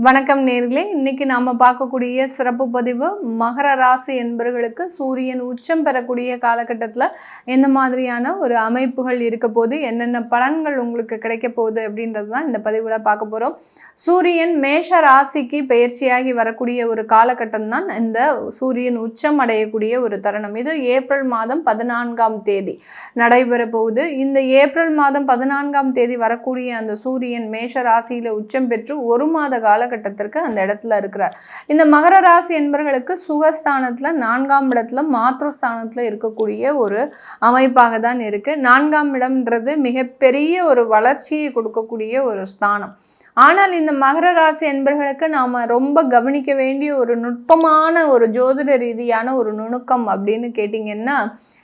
வணக்கம் நேர்களே, இன்னைக்கு நாம பார்க்கக்கூடிய சிறப்பு பதிவு மகர ராசி என்பவர்களுக்கு சூரியன் உச்சம் பெறக்கூடிய காலகட்டத்தில் எந்த மாதிரியான ஒரு அமைப்புகள் இருக்க போது, என்னென்ன பலன்கள் உங்களுக்கு கிடைக்க போகுது அப்படின்றது தான் இந்த பதிவில் பார்க்க போகிறோம். சூரியன் மேஷ ராசிக்கு பயிற்சியாகி வரக்கூடிய ஒரு காலகட்டம் தான் இந்த சூரியன் உச்சம் அடையக்கூடிய ஒரு தருணம். இது ஏப்ரல் மாதம் 14ஆம் தேதி நடைபெற போகுது. இந்த ஏப்ரல் மாதம் 14ஆம் தேதி வரக்கூடிய அந்த சூரியன் மேஷ ராசியில் உச்சம் பெற்று ஒரு மாத காலகட்டத்திற்கு அந்த இடத்துல இருக்கிறார். இந்த மகர ராசி என்பவர்களுக்கு சுகஸ்தானத்துல 4ஆம் இடத்துல மாத்ருஸ்தானத்துல இருக்கக்கூடிய ஒரு அமைப்பாக தான் இருக்கு. 4ஆம் இடம்ன்றது மிகப்பெரிய ஒரு வளர்ச்சியை கொடுக்கக்கூடிய ஒரு ஸ்தானம். ஆனால் இந்த மகர ராசி என்பவர்களுக்கு நாம் ரொம்ப கவனிக்க வேண்டிய ஒரு நுட்பமான ஒரு ஜோதிட ரீதியான ஒரு நுணுக்கம் அப்படின்னு கேட்டிங்கன்னா,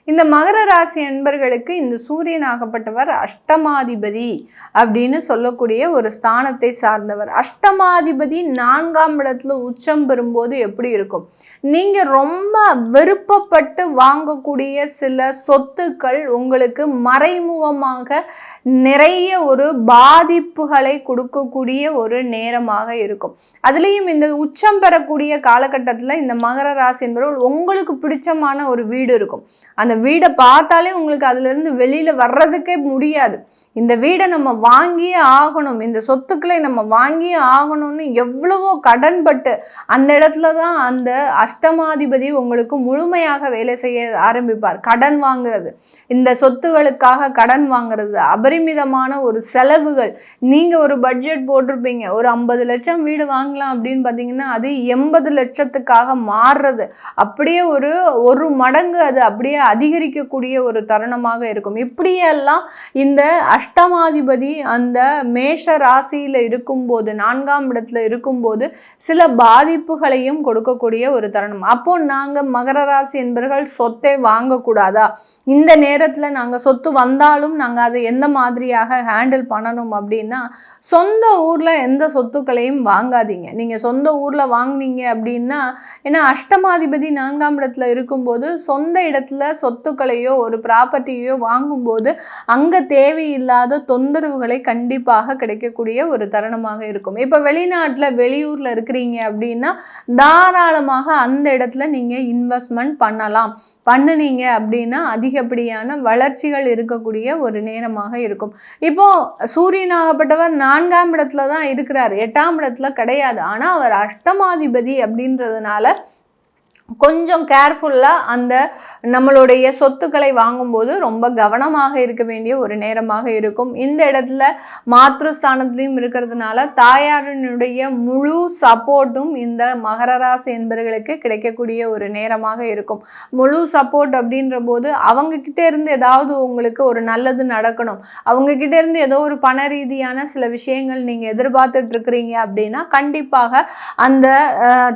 இந்த மகர ராசி என்பர்களுக்கு இந்த சூரியன் ஆகப்பட்டவர் அஷ்டமாதிபதி அப்படின்னு சொல்லக்கூடிய ஒரு ஸ்தானத்தை சார்ந்தவர். அஷ்டமாதிபதி 4ஆம் இடத்துல உச்சம் பெறும்போது எப்படி இருக்கும்? நீங்கள் ரொம்ப விருப்பப்பட்டு வாங்கக்கூடிய சில சொத்துக்கள் உங்களுக்கு மறைமுகமாக நிறைய ஒரு பாதிப்புகளை கொடுக்கக்கூடிய ஒரு நேரமாக இருக்கும். அதுலேயும் இந்த உச்சம் பெறக்கூடிய காலகட்டத்தில் இந்த மகர ராசி என்பவர்கள் உங்களுக்கு பிடிச்சமான ஒரு வீடு இருக்கும். அந்த வீடை பார்த்தாலே உங்களுக்கு அதுலேருந்து வெளியில் வர்றதுக்கே முடியாது. இந்த வீடை நம்ம வாங்கியே ஆகணும், இந்த சொத்துக்களை நம்ம வாங்கியே ஆகணும்னு எவ்வளவோ கடன்பட்டு அந்த இடத்துல தான் அந்த அஷ்டமாதிபதி உங்களுக்கு முழுமையாக வேலை செய்ய ஆரம்பிப்பார். கடன் வாங்குறது, இந்த சொத்துகளுக்காக கடன் வாங்குறது, அபரிமிதமான ஒரு செலவுகள். நீங்கள் ஒரு பட்ஜெட் போட்டிருப்பீங்க, ஒரு 50 லட்சம் வீடு வாங்கலாம் அப்படின்னு பார்த்தீங்கன்னா அது 80 லட்சத்துக்காக மாறுறது, அப்படியே ஒரு மடங்கு அது அப்படியே அதிகரிக்கக்கூடிய ஒரு தருணமாக இருக்கும். இப்படியெல்லாம் இந்த அஷ்டமாதிபதி அந்த மேஷ ராசியில் இருக்கும்போது, 4ஆம் இடத்துல இருக்கும்போது சில பாதிப்புகளையும் கொடுக்கக்கூடிய ஒரு தருணம். அப்போ நாங்கள் மகர ராசி என்பவர்கள் சொத்தை வாங்கக்கூடாதா? இந்த நேரத்தில் நாங்கள் சொத்து வந்தாலும் நாங்கள் அதை எந்த மாதிரியாக ஹேண்டில் பண்ணணும் அப்படின்னா, சொந்த ஊரில் எந்த சொத்துக்களையும் வாங்காதீங்க. நீங்கள் சொந்த ஊரில் வாங்கினீங்க அப்படின்னா, ஏன்னா அஷ்டமாதிபதி 4ஆம் இடத்துல இருக்கும்போது சொந்த இடத்துல சொத்துக்களையோ ஒரு ப்ராப்பர்ட்டியோ வாங்கும்போது அங்கே தேவையில்லாத தொந்தரவுகளை கண்டிப்பாக கிடைக்கக்கூடிய ஒரு தருணமாக இருக்கும். இப்போ வெளிநாட்டில் வெளியூரில் இருக்கிறீங்க அப்படின்னா தாராளமாக அந்த இடத்துல நீங்கள் இன்வெஸ்ட்மெண்ட் பண்ணலாம். பண்ணுனீங்க அப்படின்னா அதிகப்படியான வளர்ச்சிகள் இருக்கக்கூடிய ஒரு நேரமாக இருக்கும். இப்போ சூரியனாகப்பட்டவர் 4ஆம் இடத்துல தான் இருக்கிறார், 8ஆம் இடத்துல கிடையாது. ஆனால் அவர் அஷ்டமாதிபதி அப்படின்றதுனால கொஞ்சம் கேர்ஃபுல்லாக அந்த நம்மளுடைய சொத்துக்களை வாங்கும்போது ரொம்ப கவனமாக இருக்க வேண்டிய ஒரு நேரமாக இருக்கும். இந்த இடத்துல மாத்ருஸ்தானத்திலையும் இருக்கிறதுனால தாயாரினுடைய முழு சப்போர்ட்டும் இந்த மகர ராசி என்பவர்களுக்கு கிடைக்கக்கூடிய ஒரு நேரமாக இருக்கும். முழு சப்போர்ட் அப்படின்ற போது அவங்கக்கிட்ட இருந்து ஏதாவது உங்களுக்கு ஒரு நல்லது நடக்கணும், அவங்கக்கிட்ட இருந்து ஏதோ ஒரு பண ரீதியான சில விஷயங்கள் நீங்கள் எதிர்பார்த்துட்டு இருக்கிறீங்க அப்படின்னா கண்டிப்பாக அந்த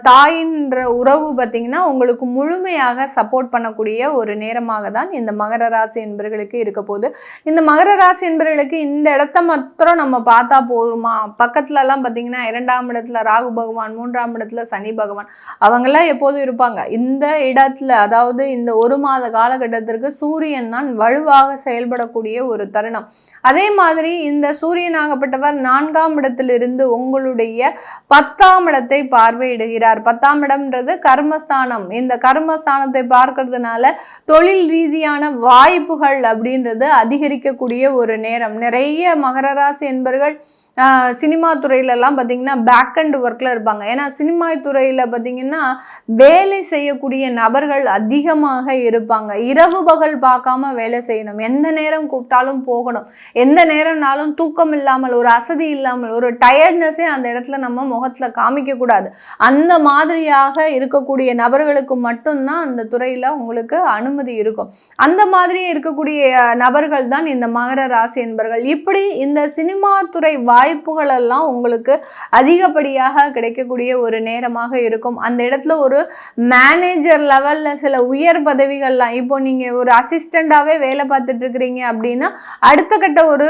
தாயின்ற உறவு பார்த்திங்கன்னா உங்களுக்கு முழுமையாக சப்போர்ட் பண்ணக்கூடிய ஒரு நேரமாக தான் இந்த மகர ராசி என்பவர்களுக்கு இருக்க போது. இந்த மகர ராசி என்பவர்களுக்கு இந்த இடத்த மாத்திரம் நம்ம பார்த்தா போதுமா? பக்கத்துலலாம் பார்த்தீங்கன்னா 2ஆம் இடத்துல ராகு பகவான், 3ஆம் இடத்துல சனி பகவான், அவங்கெல்லாம் எப்போதும் இருப்பாங்க. இந்த இடத்துல அதாவது இந்த ஒரு மாத காலகட்டத்திற்கு சூரியன் தான் வலுவாக செயல்படக்கூடிய ஒரு தருணம். அதே மாதிரி இந்த சூரியனாகப்பட்டவர் 4ஆம் இடத்திலிருந்து உங்களுடைய 10ஆம் இடத்தை பார்வையிடுகிறார். 10ஆம் இடம்ன்றது கர்மஸ்தானம். இந்த கர்மஸ்தானத்தை பார்க்கறதுனால தொழில் ரீதியான வாய்ப்புகள் அப்படின்றது அதிகரிக்கக்கூடிய ஒரு நேரம். நிறைய மகர ராசி என்பவர்கள் சினிமா துறையிலலாம் பார்த்திங்கன்னா பேக் அண்ட் ஒர்க்கில் இருப்பாங்க. ஏன்னா சினிமா துறையில் பார்த்திங்கன்னா வேலை செய்யக்கூடிய நபர்கள் அதிகமாக இருப்பாங்க. இரவு பகல் பார்க்காம வேலை செய்யணும், எந்த நேரம் கூப்பிட்டாலும் போகணும், எந்த நேரம்னாலும் தூக்கம் இல்லாமல், ஒரு அசதி இல்லாமல், ஒரு டயர்ட்னஸே அந்த இடத்துல நம்ம முகத்தில் காமிக்கக்கூடாது. அந்த மாதிரியாக இருக்கக்கூடிய நபர்களுக்கு மட்டும்தான் அந்த துறையில் உங்களுக்கு அனுமதி இருக்கும். அந்த மாதிரி இருக்கக்கூடிய நபர்கள் தான் இந்த மகர ராசி என்பவர்கள். இப்படி இந்த சினிமா துறை வாய்ப்புகள் எல்லாம் உங்களுக்கு அதிகப்படியாக கிடைக்கக்கூடிய ஒரு நேரமாக இருக்கும். அந்த இடத்துல ஒரு மேனேஜர் லெவலில் சில உயர் பதவிகள்லாம், இப்போ நீங்கள் ஒரு அசிஸ்டண்டாகவே வேலை பார்த்துட்டு இருக்கிறீங்க அப்படின்னா அடுத்த கட்ட ஒரு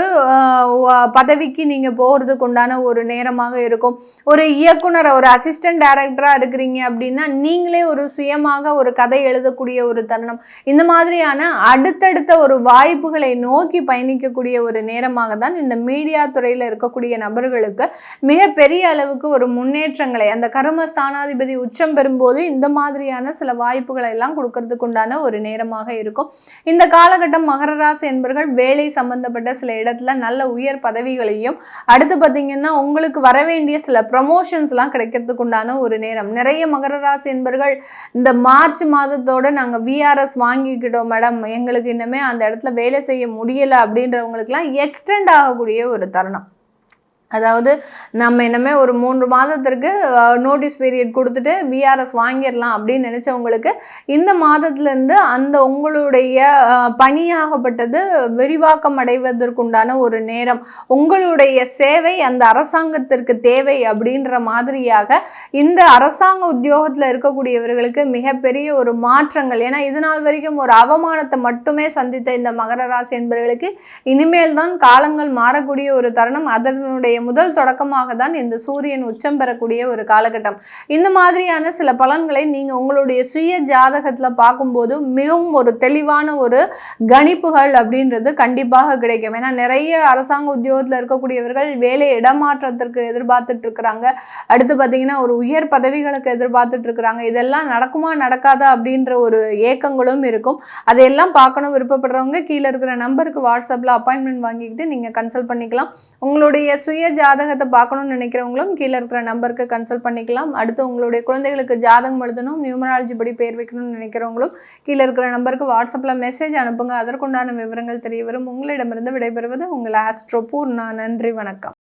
பதவிக்கு நீங்கள் போகிறதுக்கு உண்டான ஒரு நேரமாக இருக்கும். ஒரு இயக்குனர், ஒரு அசிஸ்டன்ட் டைரக்டராக இருக்கிறீங்க அப்படின்னா நீங்களே ஒரு சுயமாக ஒரு கதை எழுதக்கூடிய ஒரு தருணம். இந்த மாதிரியான அடுத்தடுத்த ஒரு வாய்ப்புகளை நோக்கி பயணிக்கக்கூடிய ஒரு நேரமாக தான் இந்த மீடியா துறையில் இருக்கக்கூடிய இருக்கக்கூடிய நபர்களுக்கு மிகப்பெரிய அளவுக்கு ஒரு முன்னேற்றங்களை அந்த கர்ம ஸ்தானாதிபதி உச்சம் பெறும்போது இந்த மாதிரியான சில வாய்ப்புகளை எல்லாம் கொடுக்கறதுக்கு உண்டான ஒரு நேரமாக இருக்கும். இந்த காலகட்டம் மகர ராசி என்பவர்கள் வேலை சம்பந்தப்பட்ட சில இடத்துல நல்ல உயர் பதவிகளையும் அடுத்து பார்த்தீங்கன்னா உங்களுக்கு வர வேண்டிய சில ப்ரமோஷன்ஸ் எல்லாம் கிடைக்கிறதுக்கு உண்டான ஒரு நேரம். நிறைய மகர ராசி என்பவர்கள் இந்த மார்ச் மாதத்தோட நாங்கள் விஆர்எஸ் வாங்கிக்கிட்டோம் மேடம், எங்களுக்கு இன்னுமே அந்த இடத்துல வேலை செய்ய முடியலை அப்படின்றவங்களுக்குலாம் எக்ஸ்டெண்ட் ஆகக்கூடிய ஒரு தருணம். அதாவது நம்ம என்னமே ஒரு 3 மாதத்திற்கு நோட்டீஸ் பீரியட் கொடுத்துட்டு விஆர்எஸ் வாங்கிடலாம் அப்படின்னு நினச்சவங்களுக்கு இந்த மாதத்துலேருந்து அந்த உங்களுடைய பணியாகப்பட்டது விரிவாக்கம் அடைவதற்குண்டான ஒரு நேரம். உங்களுடைய சேவை அந்த அரசாங்கத்திற்கு தேவை அப்படின்ற மாதிரியாக இந்த அரசாங்க உத்தியோகத்தில் இருக்கக்கூடியவர்களுக்கு மிகப்பெரிய ஒரு மாற்றங்கள். ஏன்னா இது நாள் வரைக்கும் ஒரு அவமானத்தை மட்டுமே சந்தித்த இந்த மகர ராசி என்பவர்களுக்கு இனிமேல் தான் காலங்கள் மாறக்கூடிய ஒரு தருணம். அதனுடைய முதல் தொடக்கமாக தான் இந்த சூரியன் உச்சம் பெறக்கூடிய ஒரு காலகட்டம். இந்த மாதிரியான சில பலன்களை நீங்க உங்களுடைய சுய ஜாதகத்துல பார்க்கும்போது மிகவும் ஒரு தெளிவான ஒரு கணிப்புகள் அப்படின்றது கண்டிப்பாக கிடைக்கும். ஏன்னா நிறைய அரசாங்க உத்தியோகத்தில் இருக்கக்கூடியவர்கள் வேலை இடமாற்றத்திற்கு எதிர்பார்த்துட்டு இருக்கிறாங்க. அடுத்து பார்த்தீங்கன்னா ஒரு உயர் பதவிகளுக்கு எதிர்பார்த்துட்டு இருக்கிறாங்க. இதெல்லாம் நடக்குமா நடக்காதா அப்படின்ற ஒரு ஏக்கங்களும் இருக்கும். அதையெல்லாம் பார்க்கணும் விருப்பப்படுறவங்க கீழே இருக்கிற நம்பருக்கு வாட்ஸ்அப்ல அப்பாயின்மெண்ட் வாங்கிக்கிட்டு நீங்க கன்சல்ட் பண்ணிக்கலாம். உங்களுடைய சுய ஜாதகத்தை பார்க்கணும்னு நினைக்கிறவங்களும் கீழே இருக்கிற நம்பருக்கு கன்சல்ட் பண்ணிக்கலாம். அடுத்து உங்களுடைய குழந்தைகளுக்கு ஜாதகம் எழுதணும், நியூமராலஜி படி பேர் வைக்கணும்னு நினைக்கிறவங்களும் கீழே இருக்கிற நம்பருக்கு வாட்ஸ்அப்ல மெசேஜ் அனுப்புங்க. அதற்குண்டான விவரங்கள் தெரிய வரும். உங்களிடமிருந்து விடைபெறுவது உங்கள் ஆஸ்ட்ரோ பூர்ணா. நன்றி, வணக்கம்.